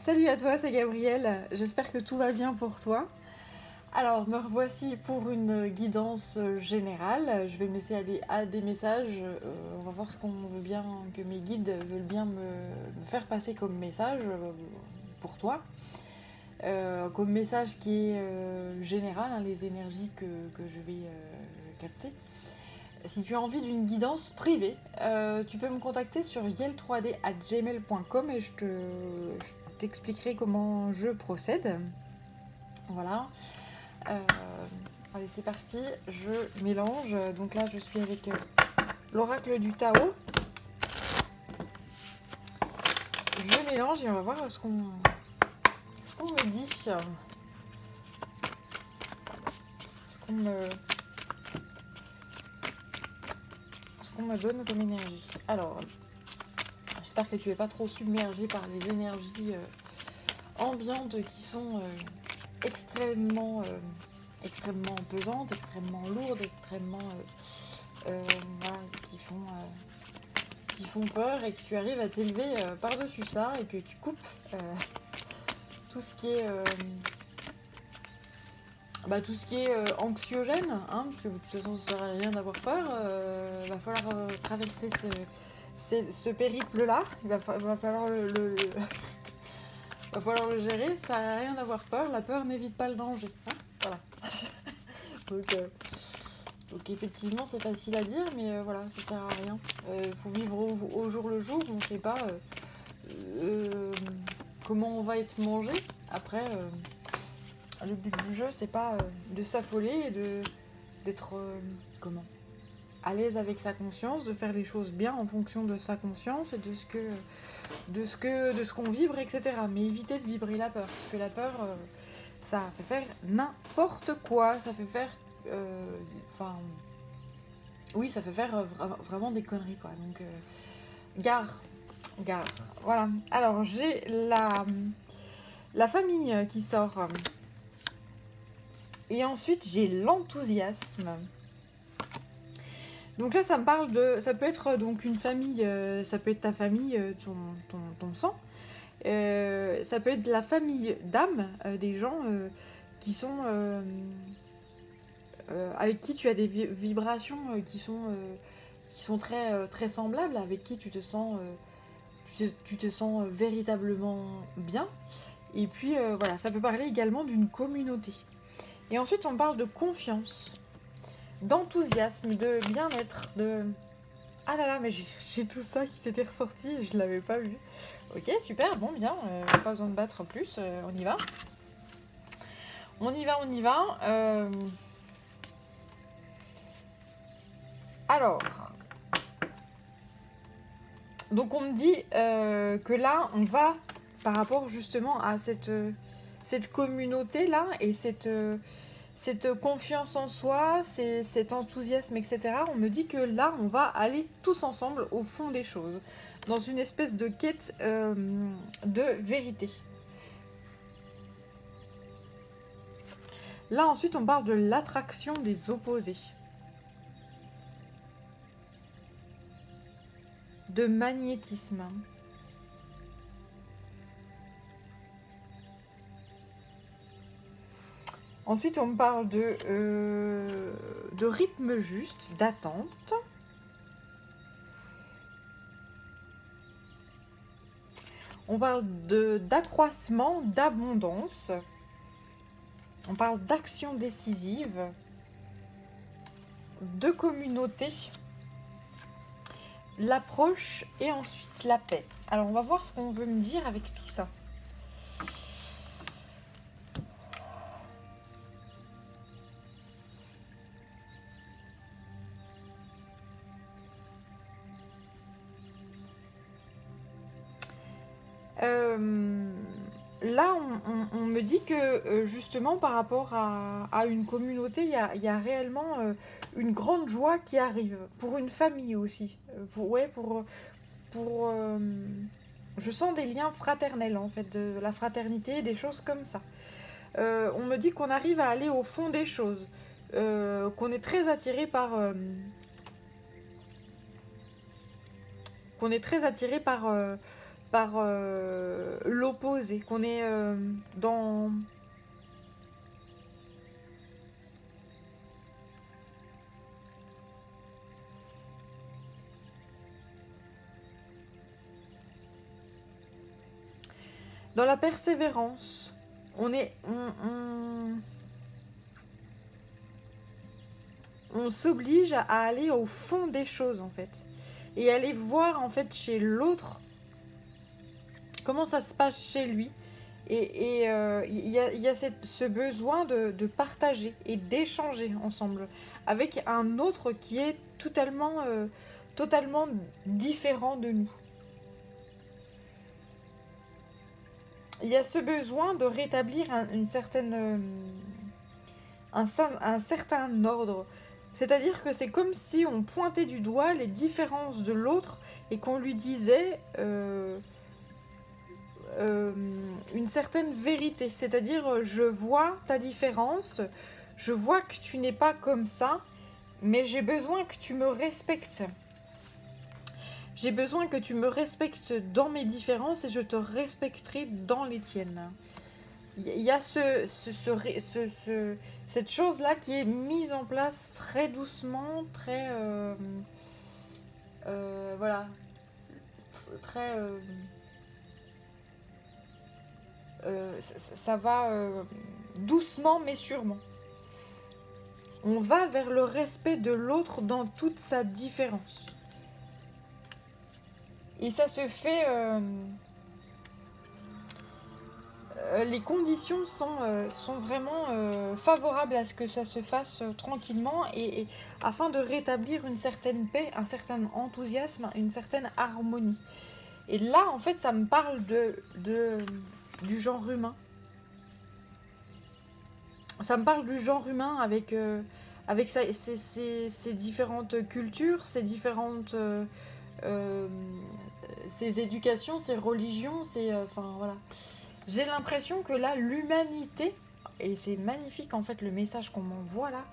Salut à toi, c'est Gabrielle. J'espère que tout va bien pour toi. Alors, me revoici pour une guidance générale. Je vais me laisser à des messages. On va voir ce qu'on veut bien, que mes guides veulent bien me faire passer comme message pour toi. Comme message qui est général, hein, les énergies que je vais capter. Si tu as envie d'une guidance privée, tu peux me contacter sur yel3d@gmail.com et je t'expliquerai comment je procède. Voilà. Allez, c'est parti. Je mélange. Donc là, je suis avec l'oracle du Tao. Je mélange et on va voir ce qu'on me dit. Ce qu'on me donne comme énergie. Alors, j'espère que tu n'es pas trop submergé par les énergies ambiantes qui sont extrêmement pesantes, extrêmement lourdes, extrêmement voilà, qui font peur, et que tu arrives à t'élever par-dessus ça et que tu coupes tout ce qui est tout ce qui est anxiogène, hein, parce que de toute façon ça ne sert à rien d'avoir peur. Va falloir traverser ce périple-là. Il va falloir va falloir le gérer. Ça sert à rien d'avoir peur. La peur n'évite pas le danger. Hein, voilà. Donc effectivement c'est facile à dire, mais voilà, ça sert à rien. Faut vivre au jour le jour. On ne sait pas comment on va être mangé. Après, le but du jeu, c'est pas de s'affoler et d'être à l'aise avec sa conscience, de faire les choses bien en fonction de sa conscience et de ce qu'on vibre, etc. Mais éviter de vibrer la peur, parce que la peur, ça fait faire n'importe quoi, ça fait faire, oui, ça fait faire vraiment des conneries, quoi. Donc, gare, voilà. Alors, j'ai la famille qui sort. Et ensuite, j'ai l'enthousiasme. Donc là, ça me parle de... Ça peut être donc une famille, ça peut être ta famille, ton sang. Ça peut être la famille d'âme, des gens qui sont... avec qui tu as des vibrations qui sont très, très semblables, avec qui tu te sens véritablement bien. Et puis, voilà, ça peut parler également d'une communauté. Et ensuite, on parle de confiance, d'enthousiasme, de bien-être, de... Ah là là, mais j'ai tout ça qui s'était ressorti et je ne l'avais pas vu. Ok, super, bon, bien, pas besoin de battre plus, on y va. On y va. Alors, donc on me dit que là, on va, par rapport justement à cette communauté-là et cette confiance en soi, cet enthousiasme, etc. On me dit que là, on va aller tous ensemble au fond des choses, dans une espèce de quête de vérité. Là, ensuite, on parle de l'attraction des opposés. De magnétisme. Ensuite, on parle de rythme juste, d'attente. On parle d'accroissement, d'abondance. On parle d'action décisive, de communauté, l'approche et ensuite la paix. Alors, on va voir ce qu'on veut me dire avec tout ça. Là, on me dit que justement par rapport à une communauté, il y a réellement une grande joie qui arrive, pour une famille aussi. Je sens des liens fraternels en fait, de la fraternité, des choses comme ça. On me dit qu'on arrive à aller au fond des choses, qu'on est très attiré par... par l'opposé, qu'on est dans... Dans la persévérance, on s'oblige à aller au fond des choses en fait. Et aller voir en fait chez l'autre comment ça se passe chez lui. Et il y a ce besoin de partager et d'échanger ensemble avec un autre qui est totalement différent de nous. Il y a ce besoin de rétablir un certain ordre. C'est-à-dire que c'est comme si on pointait du doigt les différences de l'autre et qu'on lui disait une certaine vérité. C'est-à-dire, je vois ta différence, je vois que tu n'es pas comme ça, mais j'ai besoin que tu me respectes. J'ai besoin que tu me respectes dans mes différences et je te respecterai dans les tiennes. Il y a cette chose-là qui est mise en place très doucement, très... voilà. Très... ça va doucement mais sûrement. On va vers le respect de l'autre dans toute sa différence. Et ça se fait... les conditions sont vraiment favorables à ce que ça se fasse tranquillement et afin de rétablir une certaine paix, un certain enthousiasme, une certaine harmonie. Et là, en fait, ça me parle du genre humain. Ça me parle du genre humain avec ses différentes cultures, ses différentes... ses éducations, ses religions, enfin voilà. J'ai l'impression que là, l'humanité, et c'est magnifique en fait le message qu'on m'envoie là,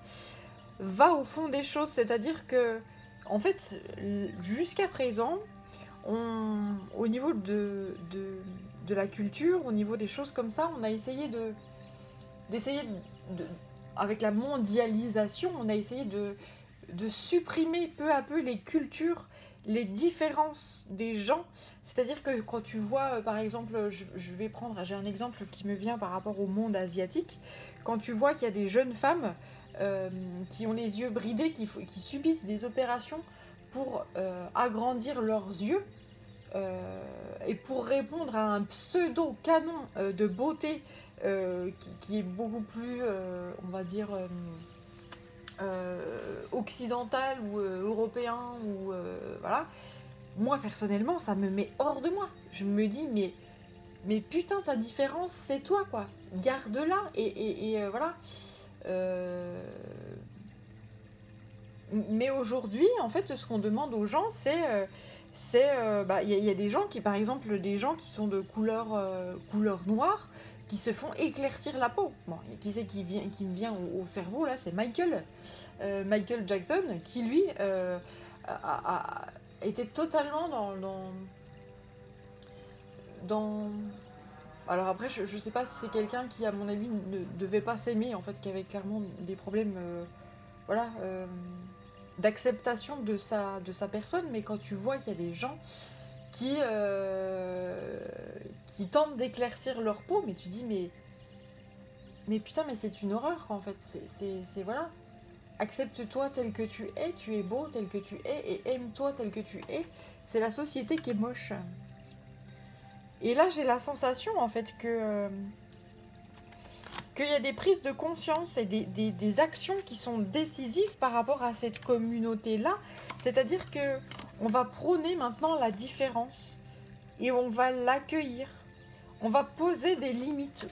va au fond des choses. C'est-à-dire que, en fait, jusqu'à présent, au niveau de la culture, au niveau des choses comme ça, on a essayé avec la mondialisation, on a essayé de supprimer peu à peu les cultures, les différences des gens. C'est-à-dire que quand tu vois, par exemple, j'ai un exemple qui me vient par rapport au monde asiatique, quand tu vois qu'il y a des jeunes femmes qui ont les yeux bridés, qui subissent des opérations pour agrandir leurs yeux, et pour répondre à un pseudo-canon de beauté qui est beaucoup plus, on va dire... occidental ou européen ou voilà, moi personnellement ça me met hors de moi. Je me dis mais putain, ta différence c'est toi quoi, garde-la et voilà. Mais aujourd'hui en fait ce qu'on demande aux gens c'est y a des gens qui, par exemple, des gens qui sont de couleur noire, qui se font éclaircir la peau. Bon, et qui c'est qui me vient au cerveau, là, c'est Michael Jackson, qui, lui, était totalement dans... Alors après, je sais pas si c'est quelqu'un qui, à mon avis, ne devait pas s'aimer, en fait, qui avait clairement des problèmes... voilà... d'acceptation de sa personne, mais quand tu vois qu'il y a des gens qui tentent d'éclaircir leur peau, mais tu dis mais putain, mais c'est une horreur en fait, c'est voilà, accepte-toi tel que tu es beau tel que tu es et aime-toi tel que tu es. C'est la société qui est moche. Et là j'ai la sensation en fait qu'il y a des prises de conscience et des actions qui sont décisives par rapport à cette communauté-là. C'est-à-dire que on va prôner maintenant la différence et on va l'accueillir. On va poser des limites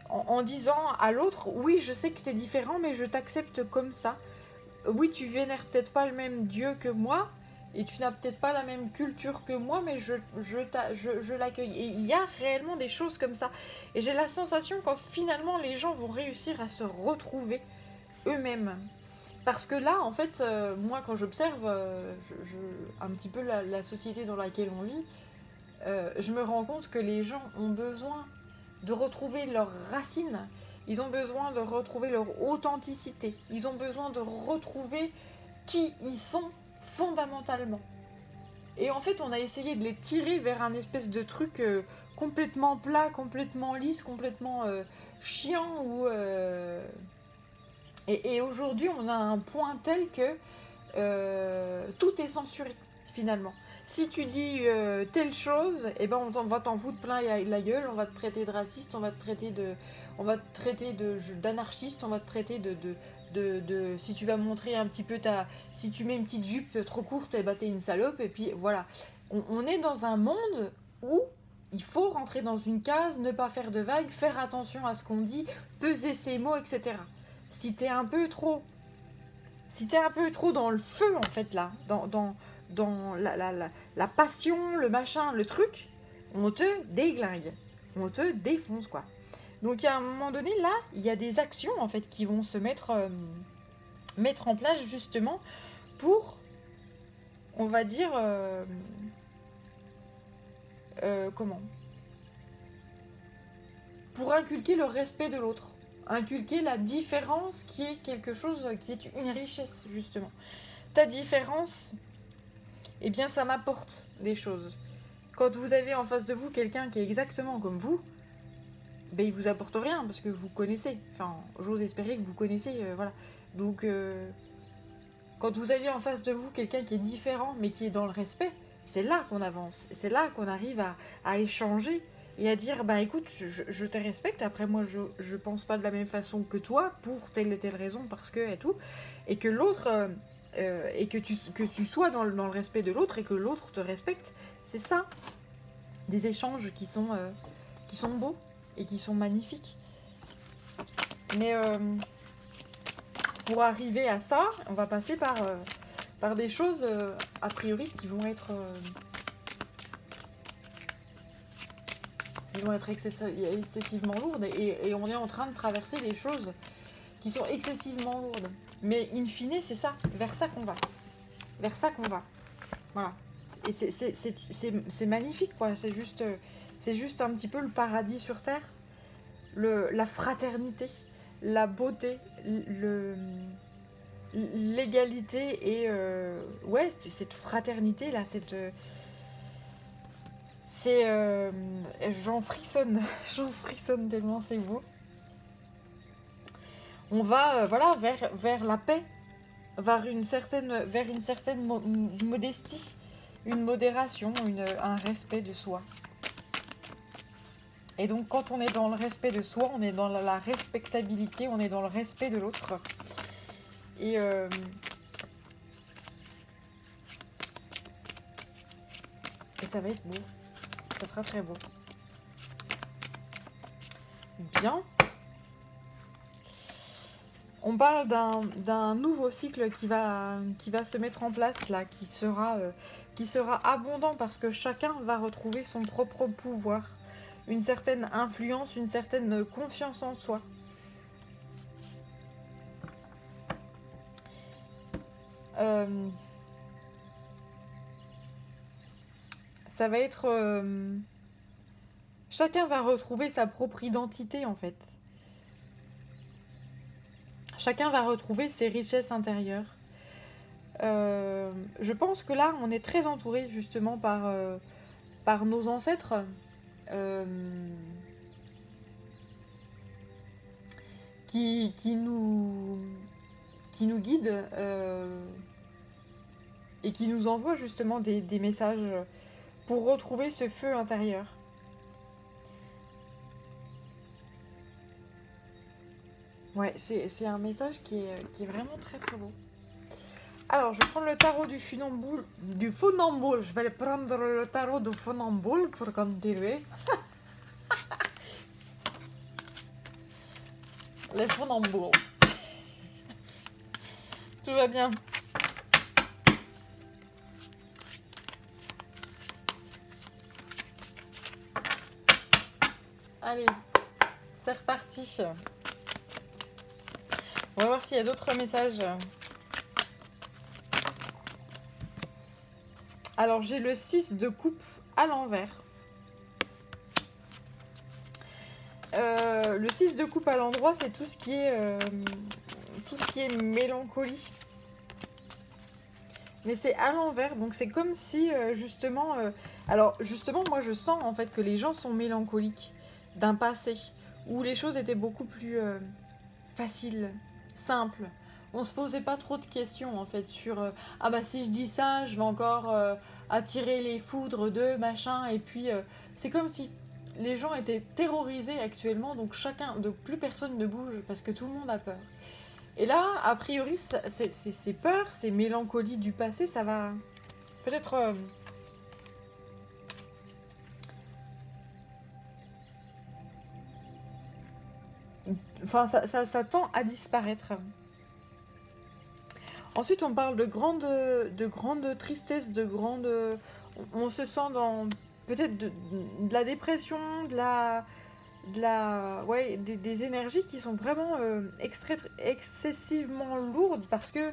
en disant à l'autre, oui, je sais que t'es différent, mais je t'accepte comme ça. Oui, tu vénères peut-être pas le même Dieu que moi, et tu n'as peut-être pas la même culture que moi, mais je l'accueille. Et il y a réellement des choses comme ça. Et j'ai la sensation que finalement, les gens vont réussir à se retrouver eux-mêmes. Parce que là, en fait, moi, quand j'observe un petit peu la société dans laquelle on vit, je me rends compte que les gens ont besoin de retrouver leurs racines, ils ont besoin de retrouver leur authenticité, ils ont besoin de retrouver qui ils sont fondamentalement. Et en fait, on a essayé de les tirer vers un espèce de truc complètement plat, complètement lisse, complètement chiant. Et aujourd'hui, on a un point tel que tout est censuré, finalement. Si tu dis telle chose, eh ben on va t'en foutre plein la gueule, on va te traiter de raciste, on va te traiter d'anarchiste, on va te traiter si tu vas montrer un petit peu si tu mets une petite jupe trop courte, eh ben t'es une salope, et puis voilà. On est dans un monde où il faut rentrer dans une case, ne pas faire de vagues, faire attention à ce qu'on dit, peser ses mots, etc. Si t'es un peu trop dans le feu, en fait, là, dans la passion, le machin, le truc, on te déglingue, on te défonce, quoi. Donc à un moment donné, là, il y a des actions en fait qui vont se mettre en place justement pour, on va dire, comment ? Pour inculquer le respect de l'autre, inculquer la différence qui est quelque chose, qui est une richesse justement. Ta différence, eh bien ça m'apporte des choses. Quand vous avez en face de vous quelqu'un qui est exactement comme vous, ben, il vous apporte rien parce que vous connaissez. Enfin, j'ose espérer que vous connaissez, voilà. Donc, quand vous avez en face de vous quelqu'un qui est différent mais qui est dans le respect, c'est là qu'on avance. C'est là qu'on arrive à échanger et à dire, bah écoute, je te respecte. Après, moi, je pense pas de la même façon que toi pour telle et telle raison parce que et tout. Et que l'autre, et que tu sois dans le respect de l'autre et que l'autre te respecte. C'est ça. Des échanges qui sont beaux et qui sont magnifiques. Mais pour arriver à ça, on va passer par des choses, a priori, qui vont être excessivement lourdes. Et on est en train de traverser des choses qui sont excessivement lourdes. Mais in fine, c'est ça, vers ça qu'on va. Vers ça qu'on va. Voilà. Et c'est magnifique, quoi. C'est juste un petit peu le paradis sur Terre. La fraternité, la beauté, l'égalité et ouais, cette fraternité là, j'en frissonne, j'en frissonne tellement c'est beau. On va voilà vers la paix, vers une certaine modestie, une modération, un respect de soi. Et donc, quand on est dans le respect de soi, on est dans la respectabilité, on est dans le respect de l'autre. Et ça va être beau. Ça sera très beau. Bien. On parle d'un nouveau cycle qui va se mettre en place, là, qui sera abondant parce que chacun va retrouver son propre pouvoir. Une certaine influence, une certaine confiance en soi. Ça va être... chacun va retrouver sa propre identité, en fait. Chacun va retrouver ses richesses intérieures. Je pense que là, on est très entouré, justement, par nos ancêtres... qui nous guide et qui nous envoie justement des messages pour retrouver ce feu intérieur. Ouais, c'est un message qui est vraiment très très beau. Alors, je vais prendre le tarot du funambule. Je vais prendre le tarot du funambule pour continuer. Les funambules. Tout va bien. Allez, c'est reparti. On va voir s'il y a d'autres messages. Alors, j'ai le 6 de coupe à l'envers. Le 6 de coupe à l'endroit, c'est tout ce qui est mélancolie. Mais c'est à l'envers, donc c'est comme si justement... alors justement, moi je sens en fait que les gens sont mélancoliques d'un passé où les choses étaient beaucoup plus faciles, simples. On se posait pas trop de questions en fait sur ah bah si je dis ça, je vais encore attirer les foudres de machin. Et puis c'est comme si les gens étaient terrorisés actuellement, donc plus personne ne bouge parce que tout le monde a peur. Et là, a priori, ces peurs, ces mélancolies du passé, ça va peut-être... Enfin, ça tend à disparaître. Ensuite, on parle de grande tristesse, on se sent dans peut-être de la dépression, des énergies qui sont vraiment excessivement lourdes parce que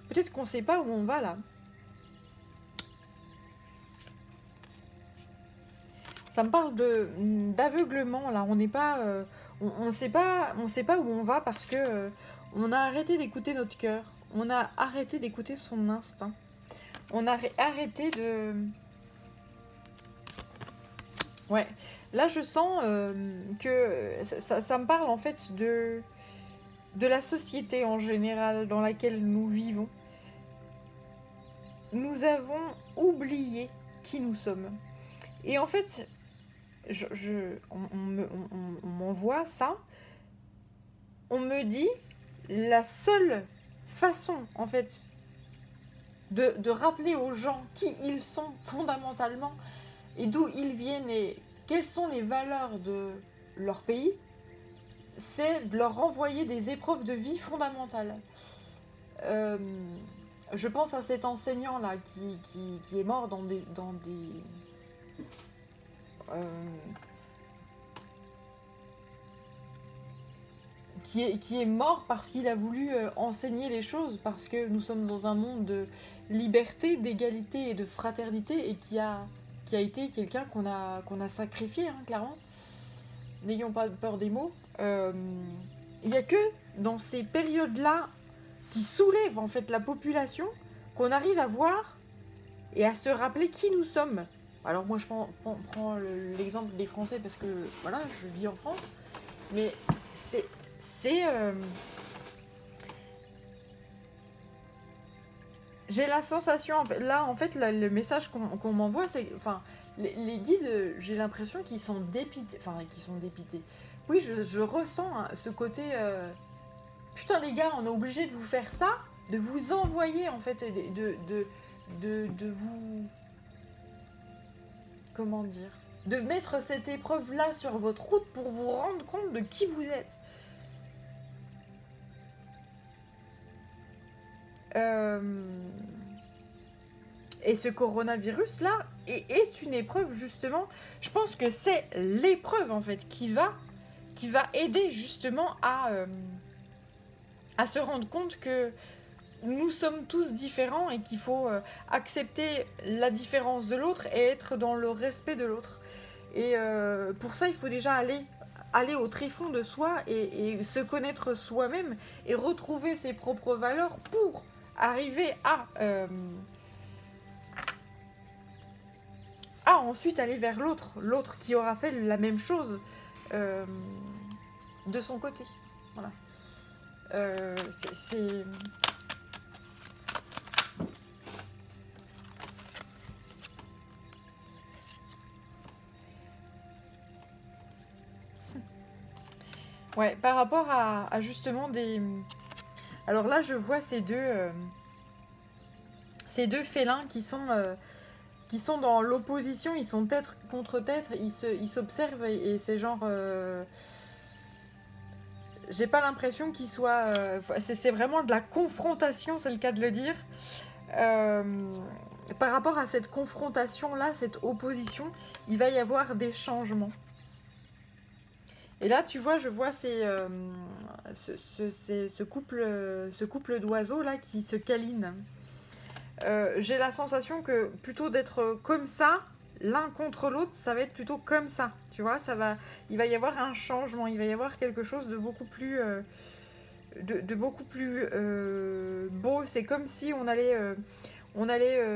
peut-être qu'on ne sait pas où on va là. Ça me parle d'aveuglement là. On n'est pas, on sait pas où on va parce que on a arrêté d'écouter notre cœur. On a arrêté d'écouter son instinct. On a arrêté de... Ouais, là je sens que ça me parle en fait de la société en général dans laquelle nous vivons. Nous avons oublié qui nous sommes. Et en fait, on m'envoie ça, on me dit la seule façon en fait de rappeler aux gens qui ils sont fondamentalement et d'où ils viennent et quelles sont les valeurs de leur pays, c'est de leur renvoyer des épreuves de vie fondamentales. Je pense à cet enseignant-là qui est mort dans des qui est mort parce qu'il a voulu enseigner les choses, parce que nous sommes dans un monde de liberté, d'égalité et de fraternité, et qui a été quelqu'un qu'on a sacrifié, hein, clairement. N'ayons pas peur des mots. Il n'y a que dans ces périodes-là qui soulèvent en fait la population qu'on arrive à voir et à se rappeler qui nous sommes. Alors moi je prends l'exemple des Français parce que voilà, je vis en France, mais j'ai la sensation, le message qu'on m'envoie, c'est, enfin, les guides, j'ai l'impression qu'ils sont dépités, Oui, je ressens hein, ce côté, putain les gars, on est obligé de vous faire ça, de vous envoyer en fait, de vous, comment dire, de mettre cette épreuve-là sur votre route pour vous rendre compte de qui vous êtes. Et ce coronavirus-là est une épreuve, justement. Je pense que c'est l'épreuve, en fait, qui va aider, justement, à se rendre compte que nous sommes tous différents et qu'il faut accepter la différence de l'autre et être dans le respect de l'autre. Et pour ça, il faut déjà aller au tréfonds de soi et se connaître soi-même et retrouver ses propres valeurs pour arriver à ensuite aller vers l'autre qui aura fait la même chose de son côté. Voilà. C'est... Ouais, par rapport à justement des... Alors là, je vois ces deux félins qui sont dans l'opposition, ils sont tête contre tête, ils s'observent et c'est genre... j'ai pas l'impression qu'ils soient... c'est vraiment de la confrontation, c'est le cas de le dire. Par rapport à cette confrontation-là, cette opposition, il va y avoir des changements. Et là, tu vois, je vois ce couple d'oiseaux là qui se câlinent. J'ai la sensation que plutôt d'être comme ça, l'un contre l'autre, ça va être plutôt comme ça, tu vois, il va y avoir un changement, il va y avoir quelque chose de beaucoup plus, beaucoup plus beau. C'est comme si on allait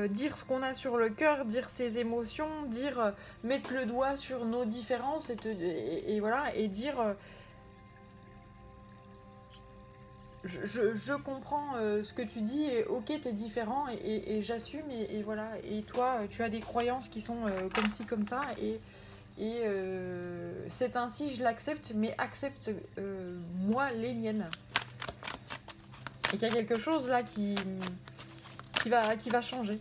dire ce qu'on a sur le cœur, dire ses émotions, dire, mettre le doigt sur nos différences et voilà, et dire, je comprends ce que tu dis, et ok, t'es différent, et j'assume, et voilà. Et toi, tu as des croyances qui sont comme ci, comme ça, et c'est ainsi, je l'accepte, mais accepte moi les miennes. Et qu'il y a quelque chose là qui va changer.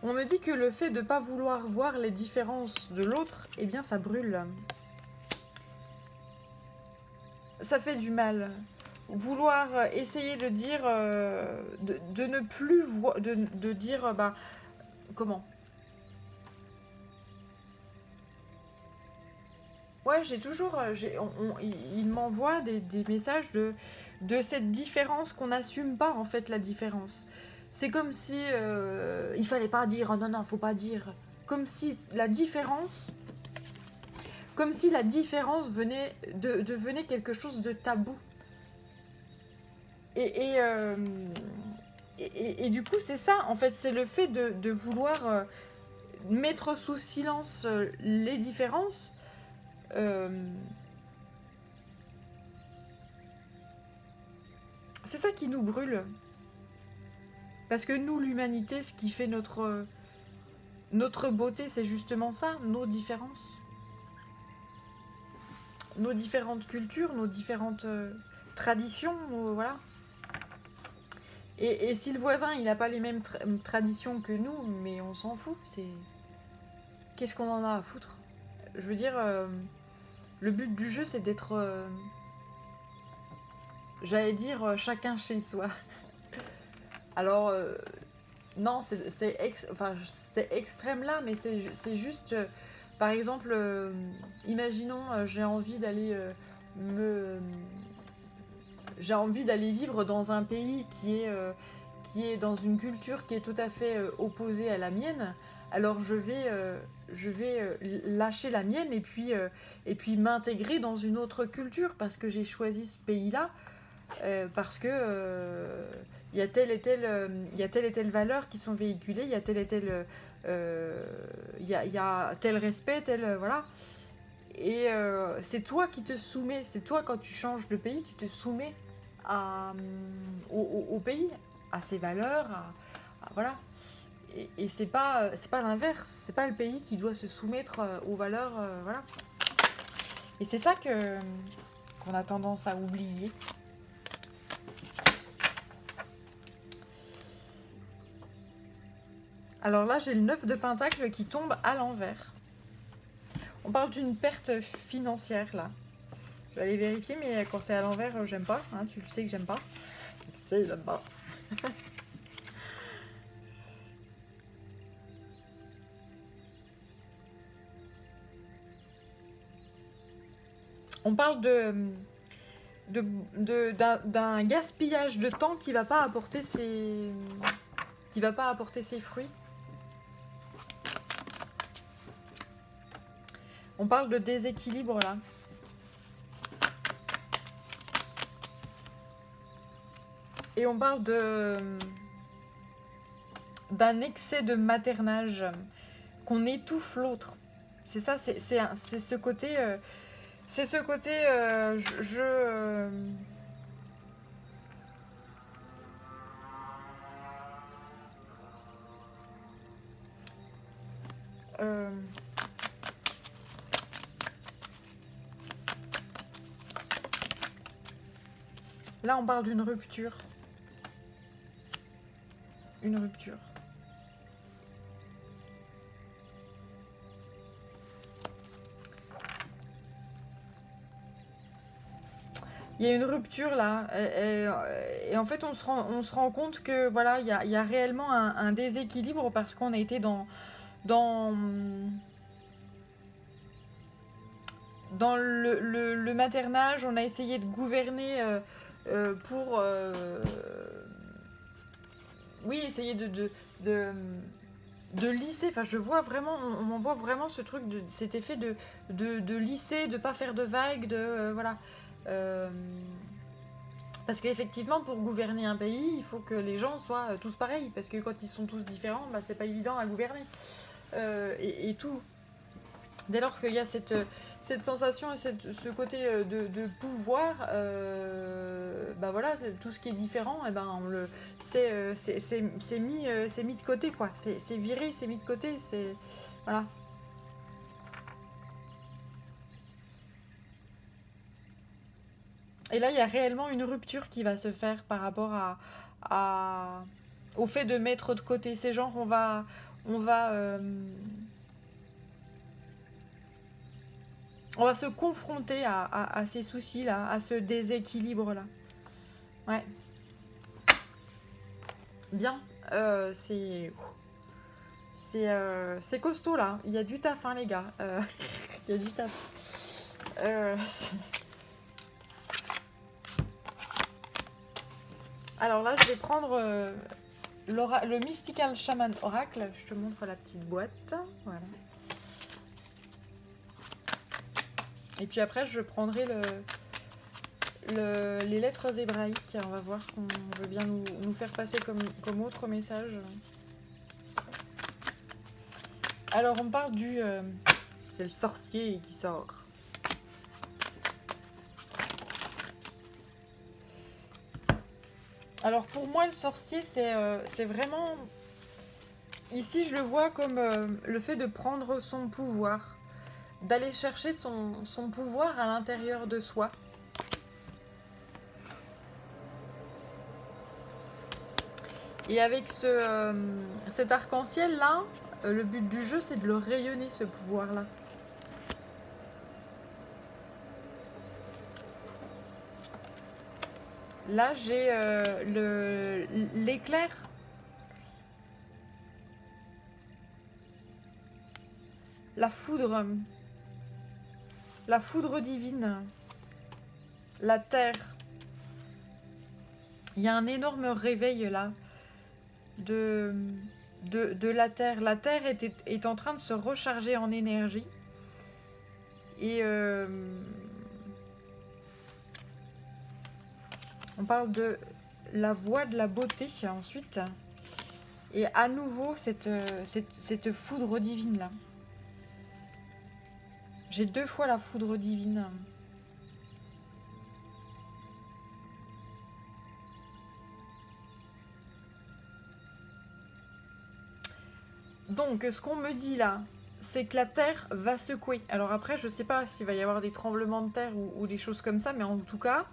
On me dit que le fait de ne pas vouloir voir les différences de l'autre, eh bien ça brûle. Ça fait du mal. Vouloir essayer de dire, de ne plus voir, de dire, bah, comment? Ouais, j'ai toujours, il m'envoie des messages de cette différence qu'on n'assume pas, en fait, la différence. C'est comme si il fallait pas dire, oh non, non, faut pas dire. Comme si la différence, devenait quelque chose de tabou. Et, et, euh, et du coup, c'est ça, en fait, c'est le fait de vouloir mettre sous silence les différences. euh, c'est ça qui nous brûle. Parce que nous, l'humanité, ce qui fait notre beauté, c'est justement ça, nos différences. Nos différentes cultures, nos différentes traditions, voilà. Et si le voisin, il n'a pas les mêmes traditions que nous, mais on s'en fout, c'est... Qu'est-ce qu'on en a à foutre? Je veux dire, le but du jeu, c'est d'être... j'allais dire chacun chez soi. Alors, non, enfin, c'est extrême là, mais c'est juste... par exemple, imaginons, j'ai envie d'aller me... J'ai envie d'aller vivre dans un pays qui est dans une culture qui est tout à fait opposée à la mienne. Alors je vais lâcher la mienne, et puis m'intégrer dans une autre culture parce que j'ai choisi ce pays-là, parce que il y a il y a telle et telle valeur qui sont véhiculées, il y a tel et tel, il y a tel respect, tel, voilà. Et c'est toi qui te soumets, c'est toi quand tu changes de pays, tu te soumets au pays, à ses valeurs, voilà. Et c'est pas l'inverse, c'est pas le pays qui doit se soumettre aux valeurs, voilà. Et c'est ça qu'on a tendance à oublier. Alors là, j'ai le 9 de Pentacle qui tombe à l'envers. On parle d'une perte financière, là. Je vais aller vérifier, mais quand c'est à l'envers, j'aime pas. Hein, tu le sais que j'aime pas. Tu sais, j'aime pas. On parle d'un gaspillage de temps qui va pas apporter ses fruits. On parle de déséquilibre là. Et on parle d'un excès de maternage, qu'on étouffe l'autre. C'est ça, c'est ce côté... c'est ce côté... Là, on parle d'une rupture. Une rupture. il y a une rupture là. Et en fait, on se rend compte que voilà, il y a réellement un déséquilibre parce qu'on a été dans, dans le maternage, on a essayé de gouverner pour. Oui, essayer de, de lisser. Enfin, je vois vraiment, on voit vraiment ce truc, cet effet de lisser, de pas faire de vagues, voilà. Euh, Parce qu'effectivement, pour gouverner un pays, il faut que les gens soient tous pareils. Parce que quand ils sont tous différents, bah, c'est pas évident à gouverner. Et tout. Dès lors qu'il y a cette sensation et ce côté de pouvoir, bah voilà, tout ce qui est différent, et ben c'est mis de côté, quoi. C'est viré, c'est mis de côté, c'est. Voilà. Et là, il y a réellement une rupture qui va se faire par rapport à- au fait de mettre de côté ces gens. On va se confronter à ces soucis-là, à ce déséquilibre-là. Ouais, bien. C'est c'est costaud là. Il y a du taf, hein, les gars. Il y a du taf. Alors là, je vais prendre le Mystical Shaman Oracle. Je te montre la petite boîte. Voilà. Et puis après, je prendrai les lettres hébraïques. On va voir ce qu'on veut bien nous faire passer comme autre message. Alors, on parle du... c'est le sorcier qui sort. Alors, pour moi, le sorcier, c'est vraiment... Ici, je le vois comme le fait de prendre son pouvoir. D'aller chercher son pouvoir à l'intérieur de soi. Et avec cet arc-en-ciel-là, le but du jeu, c'est de le rayonner, ce pouvoir-là. Là, j'ai l'éclair. La foudre. La foudre divine. La terre. Il y a un énorme réveil là de la terre. La terre est en train de se recharger en énergie. Et on parle de la voie de la beauté ensuite. Et à nouveau, cette foudre divine là. J'ai 2 fois la foudre divine. Donc, ce qu'on me dit là, c'est que la Terre va secouer. Alors après, je sais pas s'il va y avoir des tremblements de terre ou des choses comme ça, mais en tout cas,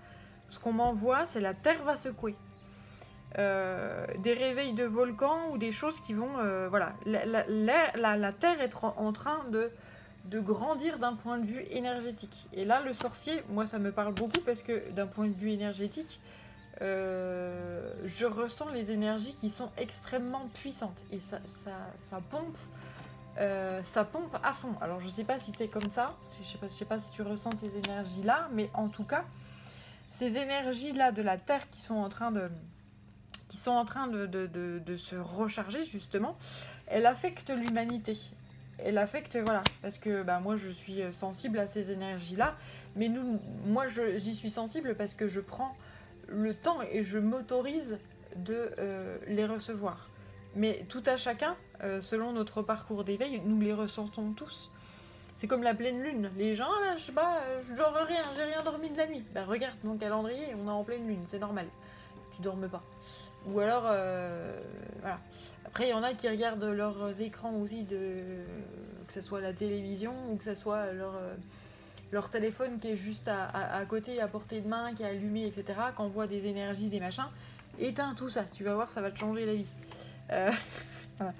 ce qu'on m'envoie, c'est la Terre va secouer. Des réveils de volcans ou des choses qui vont... voilà, la Terre est en train de grandir d'un point de vue énergétique. Et là, le sorcier, moi, ça me parle beaucoup parce que d'un point de vue énergétique, je ressens les énergies qui sont extrêmement puissantes. Et ça pompe. Ça pompe à fond. Alors, je sais pas si t'es comme ça, je sais pas si tu ressens ces énergies-là, mais en tout cas, ces énergies-là de la Terre qui sont en train de se recharger, justement, elle affecte l'humanité. Elle affecte, voilà, parce que bah, moi je suis sensible à ces énergies-là, mais moi j'y suis sensible parce que je prends le temps et je m'autorise de les recevoir. Mais tout à chacun, selon notre parcours d'éveil, nous les ressentons tous. C'est comme la pleine lune. Les gens, ah, je sais pas, je dors rien, j'ai rien dormi de la nuit. Bah regarde mon calendrier, on est en pleine lune, c'est normal. Tu dormes pas. Ou alors, voilà. Après, il y en a qui regardent leurs écrans aussi, que ce soit la télévision ou que ce soit leur téléphone qui est juste à côté, à portée de main, qui est allumé, etc. Qui envoie des énergies, des machins. Éteins tout ça, tu vas voir, ça va te changer la vie. Voilà.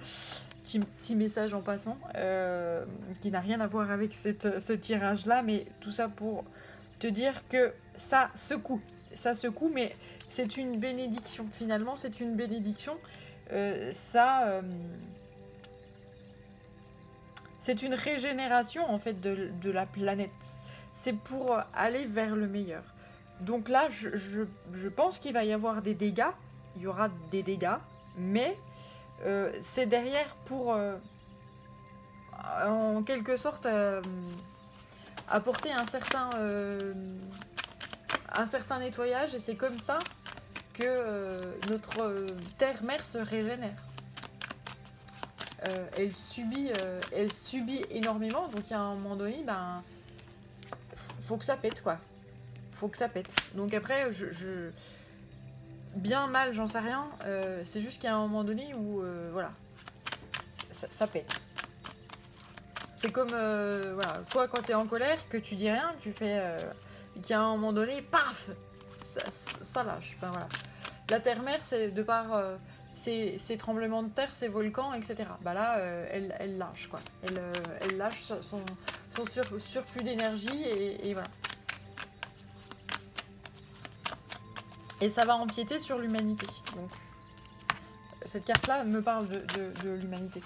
Petit message en passant, qui n'a rien à voir avec ce tirage-là, mais tout ça pour te dire que ça secoue, mais c'est une bénédiction. Finalement, c'est une bénédiction. C'est une régénération en fait de la planète. C'est pour aller vers le meilleur. Donc là, je pense qu'il va y avoir des dégâts. Il y aura des dégâts, mais c'est derrière pour, en quelque sorte, apporter un certain nettoyage. Et c'est comme ça que notre terre-mère se régénère. Elle subit énormément, donc il y a un moment donné, ben, faut que ça pète, quoi. Faut que ça pète. Donc après, bien mal, j'en sais rien. C'est juste qu'il y a un moment donné où, voilà, ça pète. C'est comme, voilà, toi quand t'es en colère, que tu dis rien, tu fais, qu'il y a un moment donné, paf, ça lâche. Ben voilà. La terre-mère, c'est de par ces tremblements de terre, ces volcans, etc. Bah là, elle lâche, quoi. Elle lâche son surplus d'énergie et voilà. Et ça va empiéter sur l'humanité. Donc, cette carte-là me parle de l'humanité.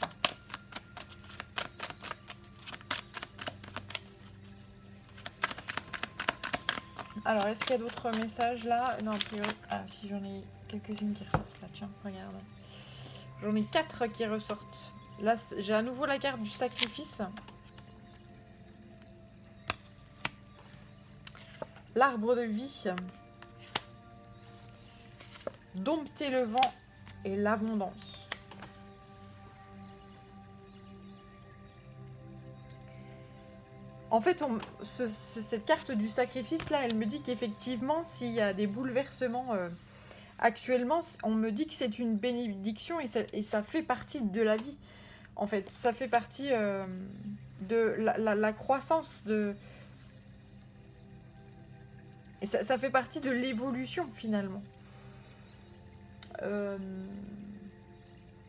Alors, est-ce qu'il y a d'autres messages là? Non, a priori. Ah, si, j'en ai quelques-unes qui ressortent là. Tiens, regarde. J'en ai 4 qui ressortent. Là, j'ai à nouveau la carte du sacrifice. L'arbre de vie. Dompter le vent et l'abondance. En fait, cette carte du sacrifice là, elle me dit qu'effectivement, s'il y a des bouleversements actuellement, on me dit que c'est une bénédiction et ça fait partie de la vie. En fait, ça fait partie de la croissance de... Et ça fait partie de l'évolution finalement.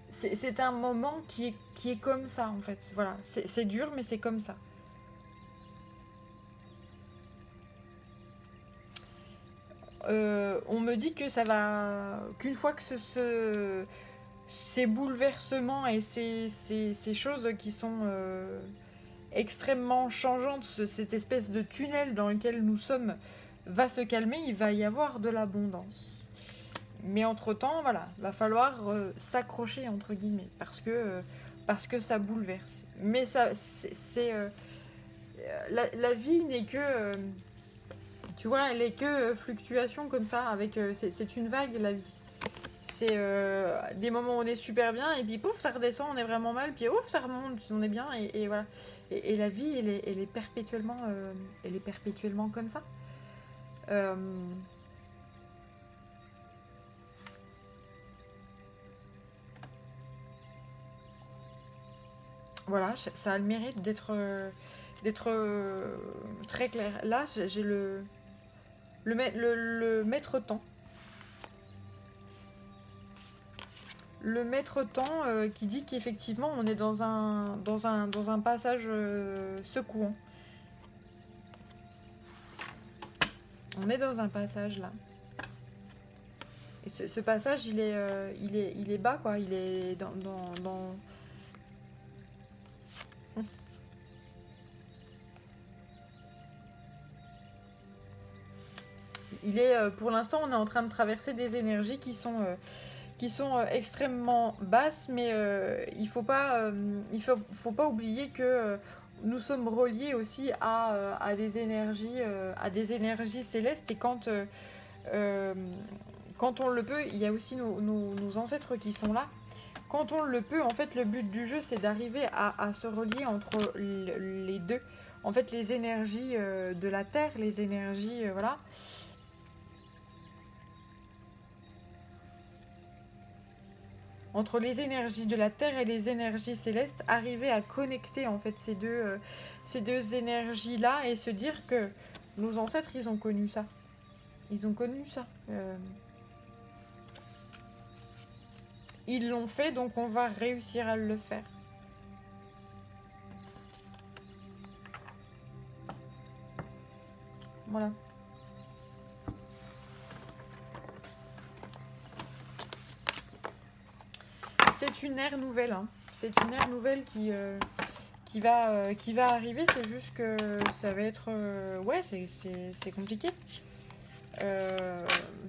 C'est un moment qui est comme ça en fait. Voilà, c'est dur mais c'est comme ça. On me dit que ça va... Qu'une fois que ces bouleversements et ces choses qui sont extrêmement changeantes, cette espèce de tunnel dans lequel nous sommes va se calmer, il va y avoir de l'abondance. Mais entre-temps, voilà, va falloir s'accrocher, entre guillemets, parce que ça bouleverse. Mais ça, la vie n'est que... tu vois, elle est que fluctuation comme ça, avec c'est une vague, la vie. C'est des moments où on est super bien, et puis pouf, ça redescend, on est vraiment mal, puis ouf, ça remonte, puis on est bien, et voilà. Et la vie, elle est perpétuellement comme ça. Voilà, ça a le mérite d'être très clair. Là, j'ai le maître temps. Le maître temps qui dit qu'effectivement on est dans un passage secouant. On est dans un passage là. Et ce passage il est bas quoi, il est dans... Il est, pour l'instant, on est en train de traverser des énergies qui sont extrêmement basses, mais il faut pas oublier que nous sommes reliés aussi à des énergies célestes. Et quand on le peut, il y a aussi nos ancêtres qui sont là. Quand on le peut, en fait, le but du jeu, c'est d'arriver à se relier entre les deux. En fait, les énergies de la Terre, les énergies, voilà. Entre les énergies de la Terre et les énergies célestes, arriver à connecter en fait ces deux énergies-là et se dire que nos ancêtres, ils ont connu ça. Ils ont connu ça. Ils l'ont fait, donc on va réussir à le faire. Voilà. C'est une ère nouvelle, hein. C'est une ère nouvelle qui va arriver. C'est juste que ça va être... ouais, c'est compliqué.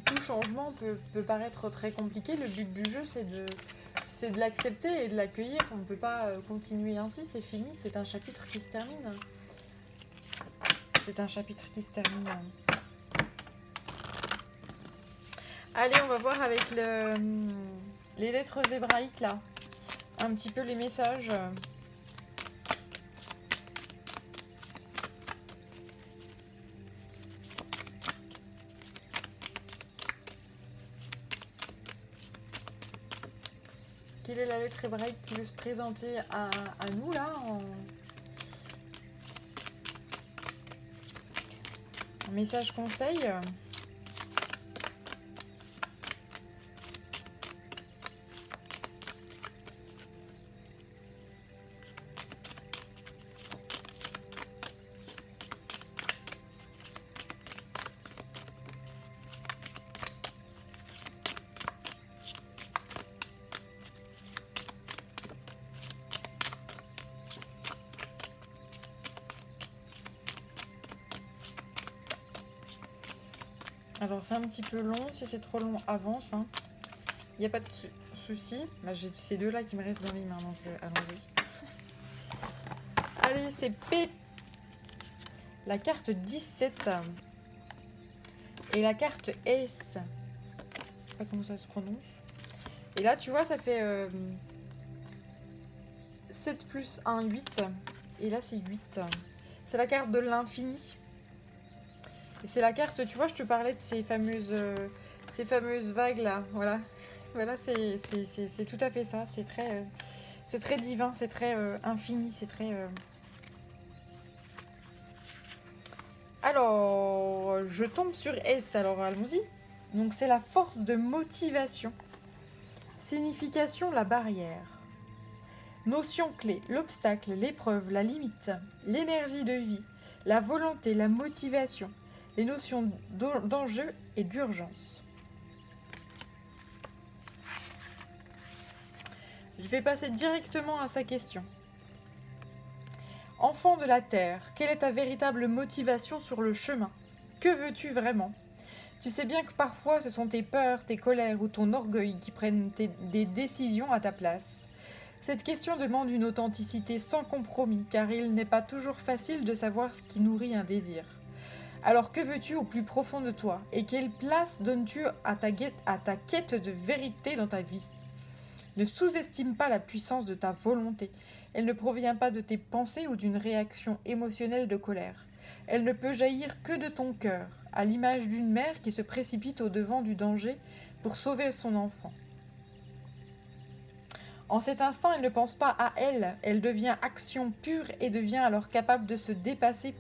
Tout changement peut paraître très compliqué. Le but du jeu, c'est de l'accepter et de l'accueillir. On ne peut pas continuer ainsi, c'est fini. C'est un chapitre qui se termine. C'est un chapitre qui se termine. Allez, on va voir avec les lettres hébraïques, là. Un petit peu les messages. Quelle est la lettre hébraïque qui veut se présenter à nous, là, en message conseil? Alors c'est un petit peu long, si c'est trop long, avance. Il n'y a pas de souci. Bah, j'ai ces deux-là qui me restent dans les mains, donc allons-y. Allez, c'est P. La carte 17. Et la carte S. Je sais pas comment ça se prononce. Et là, tu vois, ça fait 7 plus 1, 8. Et là, c'est 8. C'est la carte de l'infini. Et c'est la carte, tu vois, je te parlais de ces fameuses vagues là, voilà. Voilà, c'est tout à fait ça. C'est très divin, c'est très infini, c'est très... Alors, je tombe sur S, alors allons-y. Donc c'est la force de motivation. Signification, la barrière. Notion clé, l'obstacle, l'épreuve, la limite, l'énergie de vie, la volonté, la motivation. Les notions d'enjeu et d'urgence. Je vais passer directement à sa question. Enfant de la Terre, quelle est ta véritable motivation sur le chemin? Que veux-tu vraiment? Tu sais bien que parfois ce sont tes peurs, tes colères ou ton orgueil qui prennent des décisions à ta place. Cette question demande une authenticité sans compromis, car il n'est pas toujours facile de savoir ce qui nourrit un désir. Alors que veux-tu au plus profond de toi? Et quelle place donnes-tu à ta quête de vérité dans ta vie? Ne sous-estime pas la puissance de ta volonté. Elle ne provient pas de tes pensées ou d'une réaction émotionnelle de colère. Elle ne peut jaillir que de ton cœur, à l'image d'une mère qui se précipite au-devant du danger pour sauver son enfant. En cet instant, elle ne pense pas à elle. Elle devient action pure et devient alors capable de se dépasser